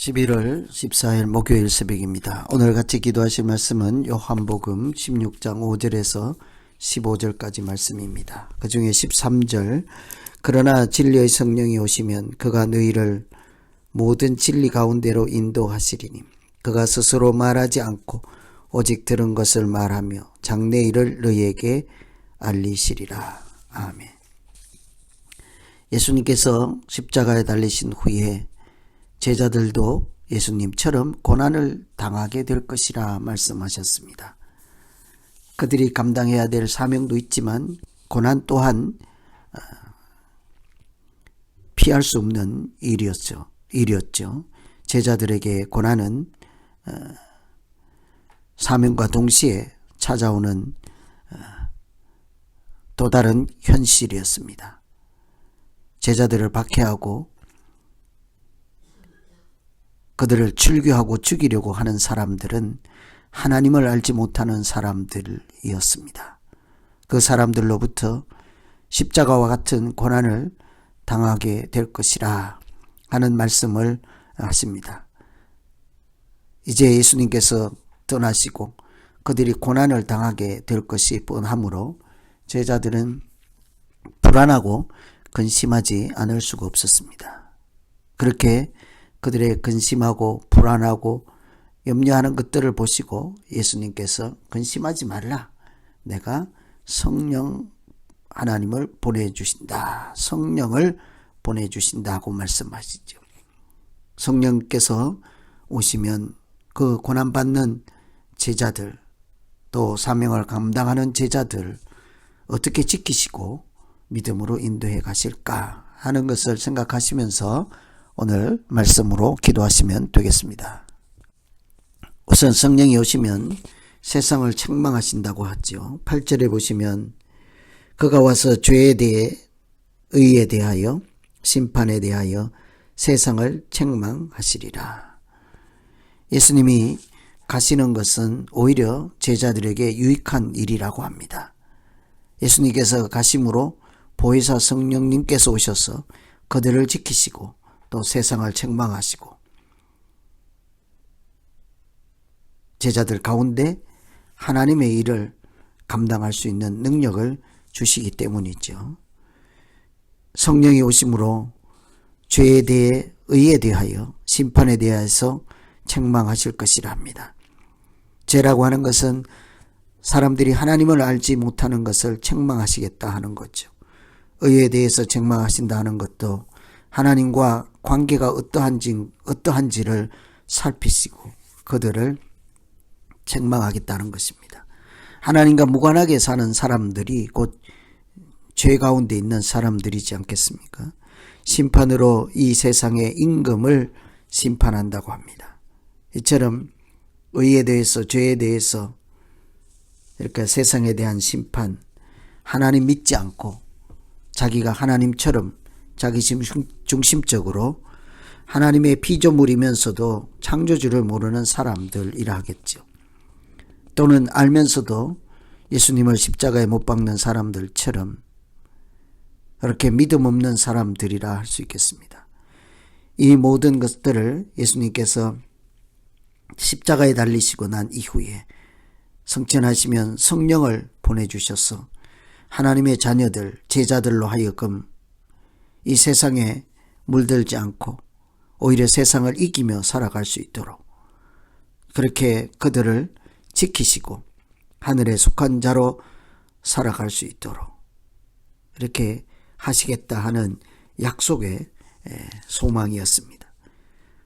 11월 14일 목요일 새벽입니다. 오늘 같이 기도하실 말씀은 요한복음 16장 5절에서 15절까지 말씀입니다. 그 중에 13절, 그러나 진리의 성령이 오시면 그가 너희를 모든 진리 가운데로 인도하시리니 그가 스스로 말하지 않고 오직 들은 것을 말하며 장래 일을 너희에게 알리시리라. 아멘. 예수님께서 십자가에 달리신 후에 제자들도 예수님처럼 고난을 당하게 될 것이라 말씀하셨습니다. 그들이 감당해야 될 사명도 있지만 고난 또한 피할 수 없는 일이었죠. 제자들에게 고난은 사명과 동시에 찾아오는 또 다른 현실이었습니다. 제자들을 박해하고 그들을 출교하고 죽이려고 하는 사람들은 하나님을 알지 못하는 사람들이었습니다. 그 사람들로부터 십자가와 같은 고난을 당하게 될 것이라 하는 말씀을 하십니다. 이제 예수님께서 떠나시고 그들이 고난을 당하게 될 것이 뻔하므로 제자들은 불안하고 근심하지 않을 수가 없었습니다. 그렇게 그들의 근심하고 불안하고 염려하는 것들을 보시고 예수님께서 근심하지 말라. 내가 성령 하나님을 보내주신다. 성령을 보내주신다고 말씀하시죠. 성령께서 오시면 그 고난받는 제자들 또 사명을 감당하는 제자들 어떻게 지키시고 믿음으로 인도해 가실까 하는 것을 생각하시면서 오늘 말씀으로 기도하시면 되겠습니다. 우선 성령이 오시면 세상을 책망하신다고 하죠. 8절에 보시면 그가 와서 죄에 대해 의에 대하여 심판에 대하여 세상을 책망하시리라. 예수님이 가시는 것은 오히려 제자들에게 유익한 일이라고 합니다. 예수님께서 가심으로 보혜사 성령님께서 오셔서 그들을 지키시고 또 세상을 책망하시고 제자들 가운데 하나님의 일을 감당할 수 있는 능력을 주시기 때문이죠. 성령이 오심으로 죄에 대해 의에 대하여 심판에 대해서 책망하실 것이라 합니다. 죄라고 하는 것은 사람들이 하나님을 알지 못하는 것을 책망하시겠다 하는 거죠. 의에 대해서 책망하신다 하는 것도 하나님과 관계가 어떠한지를 살피시고 그들을 책망하겠다는 것입니다. 하나님과 무관하게 사는 사람들이 곧 죄 가운데 있는 사람들이지 않겠습니까? 심판으로 이 세상의 임금을 심판한다고 합니다. 이처럼 의에 대해서 죄에 대해서 이렇게 세상에 대한 심판, 하나님 믿지 않고 자기가 하나님처럼 자기 중심적으로 하나님의 피조물이면서도 창조주를 모르는 사람들이라 하겠죠. 또는 알면서도 예수님을 십자가에 못 박는 사람들처럼 그렇게 믿음 없는 사람들이라 할 수 있겠습니다. 이 모든 것들을 예수님께서 십자가에 달리시고 난 이후에 성천하시면 성령을 보내주셔서 하나님의 자녀들, 제자들로 하여금 이 세상에 물들지 않고 오히려 세상을 이기며 살아갈 수 있도록 그렇게 그들을 지키시고 하늘에 속한 자로 살아갈 수 있도록 이렇게 하시겠다 하는 약속의 소망이었습니다.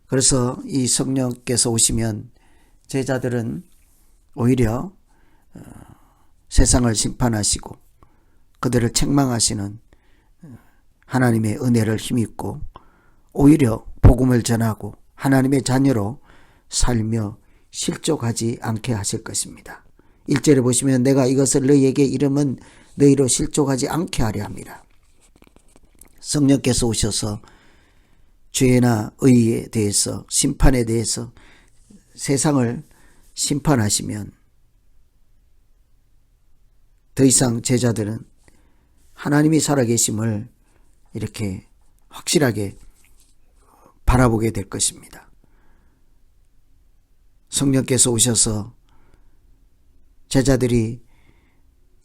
그래서 이 성령께서 오시면 제자들은 오히려 세상을 심판하시고 그들을 책망하시는 하나님의 은혜를 힘입고 오히려 복음을 전하고 하나님의 자녀로 살며 실족하지 않게 하실 것입니다. 1절에 보시면 내가 이것을 너희에게 이름은 너희로 실족하지 않게 하려 합니다. 성령께서 오셔서 죄나 의에 대해서 심판에 대해서 세상을 심판하시면 더 이상 제자들은 하나님이 살아계심을 이렇게 확실하게 바라보게 될 것입니다. 성령께서 오셔서 제자들이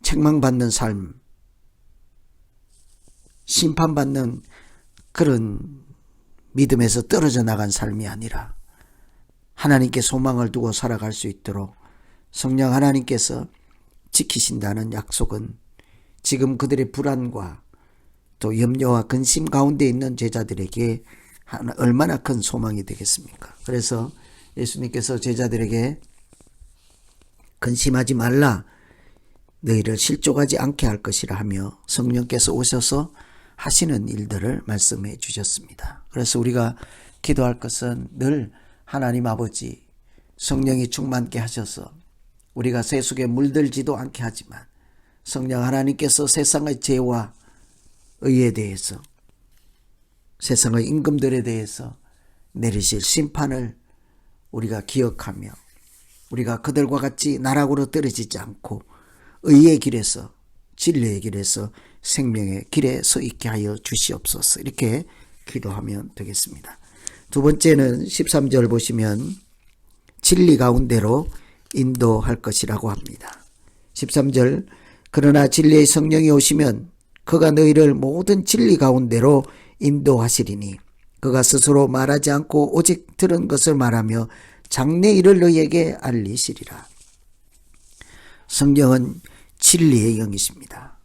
책망받는 삶, 심판받는 그런 믿음에서 떨어져 나간 삶이 아니라 하나님께 소망을 두고 살아갈 수 있도록 성령 하나님께서 지키신다는 약속은 지금 그들의 불안과 또 염려와 근심 가운데 있는 제자들에게 얼마나 큰 소망이 되겠습니까? 그래서 예수님께서 제자들에게 근심하지 말라, 너희를 실족하지 않게 할 것이라 하며 성령께서 오셔서 하시는 일들을 말씀해 주셨습니다. 그래서 우리가 기도할 것은 늘 하나님 아버지 성령이 충만케 하셔서 우리가 세속에 물들지도 않게 하지만 성령 하나님께서 세상의 죄와 의에 대해서 세상의 임금들에 대해서 내리실 심판을 우리가 기억하며 우리가 그들과 같이 나락으로 떨어지지 않고 의의 길에서 진리의 길에서 생명의 길에 서 있게 하여 주시옵소서. 이렇게 기도하면 되겠습니다. 두 번째는 13절 보시면 진리 가운데로 인도할 것이라고 합니다. 13절 그러나 진리의 성령이 오시면 그가 너희를 모든 진리 가운데로 인도하시리니 그가 스스로 말하지 않고 오직 들은 것을 말하며 장래 일을 너희에게 알리시리라. 성령은 진리의 영이십니다.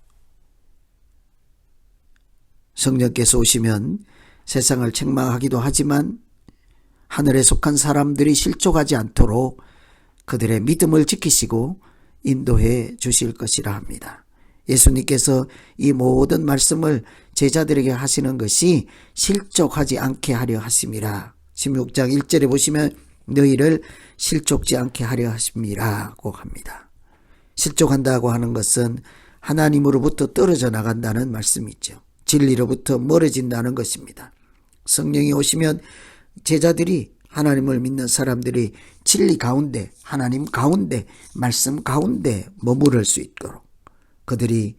성령께서 오시면 세상을 책망하기도 하지만 하늘에 속한 사람들이 실족하지 않도록 그들의 믿음을 지키시고 인도해 주실 것이라 합니다. 예수님께서 이 모든 말씀을 제자들에게 하시는 것이 실족하지 않게 하려 하심이라. 16장 1절에 보시면 너희를 실족지 않게 하려 하심이라고 합니다. 실족한다고 하는 것은 하나님으로부터 떨어져 나간다는 말씀이죠. 진리로부터 멀어진다는 것입니다. 성령이 오시면 제자들이 하나님을 믿는 사람들이 진리 가운데 하나님 가운데 말씀 가운데 머무를 수 있도록 그들이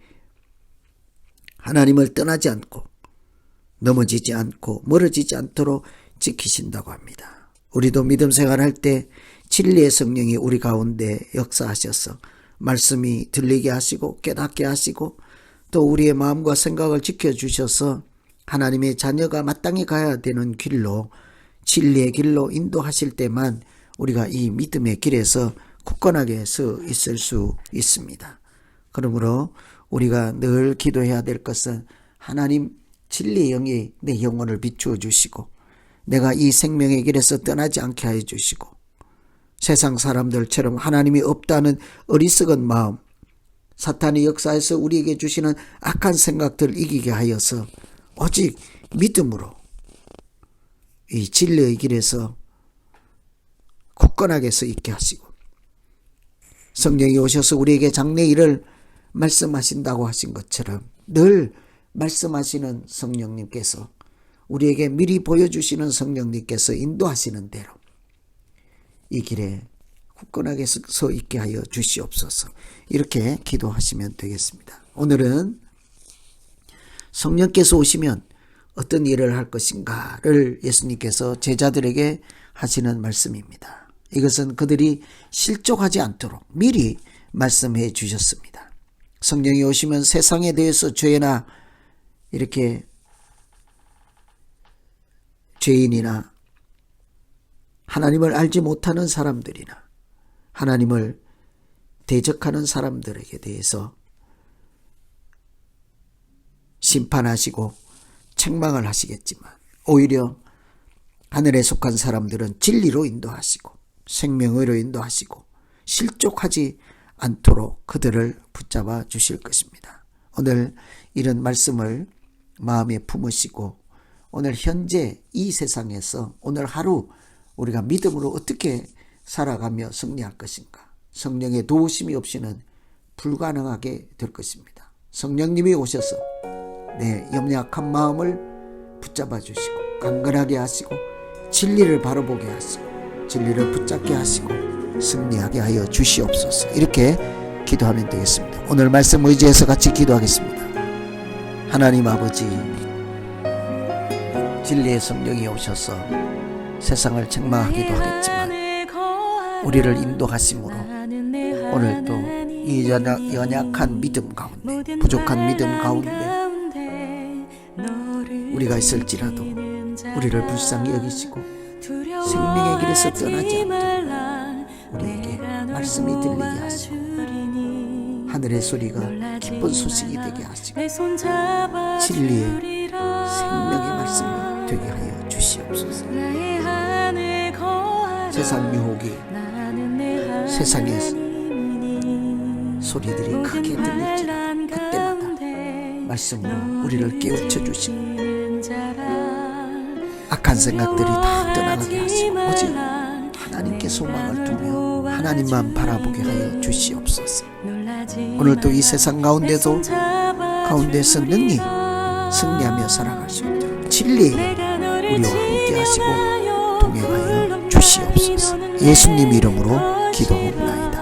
하나님을 떠나지 않고 넘어지지 않고 멀어지지 않도록 지키신다고 합니다. 우리도 믿음 생활할 때 진리의 성령이 우리 가운데 역사하셔서 말씀이 들리게 하시고 깨닫게 하시고 또 우리의 마음과 생각을 지켜주셔서 하나님의 자녀가 마땅히 가야 되는 길로 진리의 길로 인도하실 때만 우리가 이 믿음의 길에서 굳건하게 서 있을 수 있습니다. 그러므로 우리가 늘 기도해야 될 것은 하나님 진리의 영이 내 영혼을 비추어 주시고 내가 이 생명의 길에서 떠나지 않게 하여 주시고 세상 사람들처럼 하나님이 없다는 어리석은 마음 사탄의 역사에서 우리에게 주시는 악한 생각들을 이기게 하여서 오직 믿음으로 이 진리의 길에서 굳건하게 서 있게 하시고 성령이 오셔서 우리에게 장래 일을 말씀하신다고 하신 것처럼 늘 말씀하시는 성령님께서 우리에게 미리 보여주시는 성령님께서 인도하시는 대로 이 길에 굳건하게 서 있게 하여 주시옵소서. 이렇게 기도하시면 되겠습니다. 오늘은 성령께서 오시면 어떤 일을 할 것인가를 예수님께서 제자들에게 하시는 말씀입니다. 이것은 그들이 실족하지 않도록 미리 말씀해 주셨습니다. 성령이 오시면 세상에 대해서 죄나 이렇게 죄인이나 하나님을 알지 못하는 사람들이나 하나님을 대적하는 사람들에게 대해서 심판하시고 책망을 하시겠지만 오히려 하늘에 속한 사람들은 진리로 인도하시고 생명의로 인도하시고 실족하지 않도록 그들을 붙잡아 주실 것입니다. 오늘 이런 말씀을 마음에 품으시고 오늘 현재 이 세상에서 오늘 하루 우리가 믿음으로 어떻게 살아가며 승리할 것인가. 성령의 도우심이 없이는 불가능하게 될 것입니다. 성령님이 오셔서 내 연약한 마음을 붙잡아 주시고 강건하게 하시고 진리를 바라보게 하시고 진리를 붙잡게 하시고 승리하게 하여 주시옵소서. 이렇게 기도하면 되겠습니다. 오늘 말씀 의지해서 같이 기도하겠습니다. 하나님 아버지, 진리의 성령이 오셔서 세상을 책망하기도 하겠지만 우리를 인도하심으로 오늘도 이 연약한 믿음 가운데, 부족한 믿음 가운데 우리가 있을지라도 우리를 불쌍히 여기시고 생명의 길에서 떠나지 않도록 우리에게 말씀이 들리게 하시고 하늘의 소리가 기쁜 소식이 되게 하시고 진리의 생명의 말씀이 되게 하여 주시옵소서. 세상 유혹이, 세상의 소리들이 크게 들릴지라도 그때마다 말씀으로 우리를 깨우쳐 주시고 악한 생각들이 다 떠나가게 하시고 오직 하나님께 소망을 두며 하나님만 바라보게 하여 주시옵소서. 오늘도 이 세상 가운데서 능히 승리하며 살아갈 수 있도록 진리 우리와 함께 하시고 동행하여 주시옵소서. 예수님 이름으로 기도하옵나이다.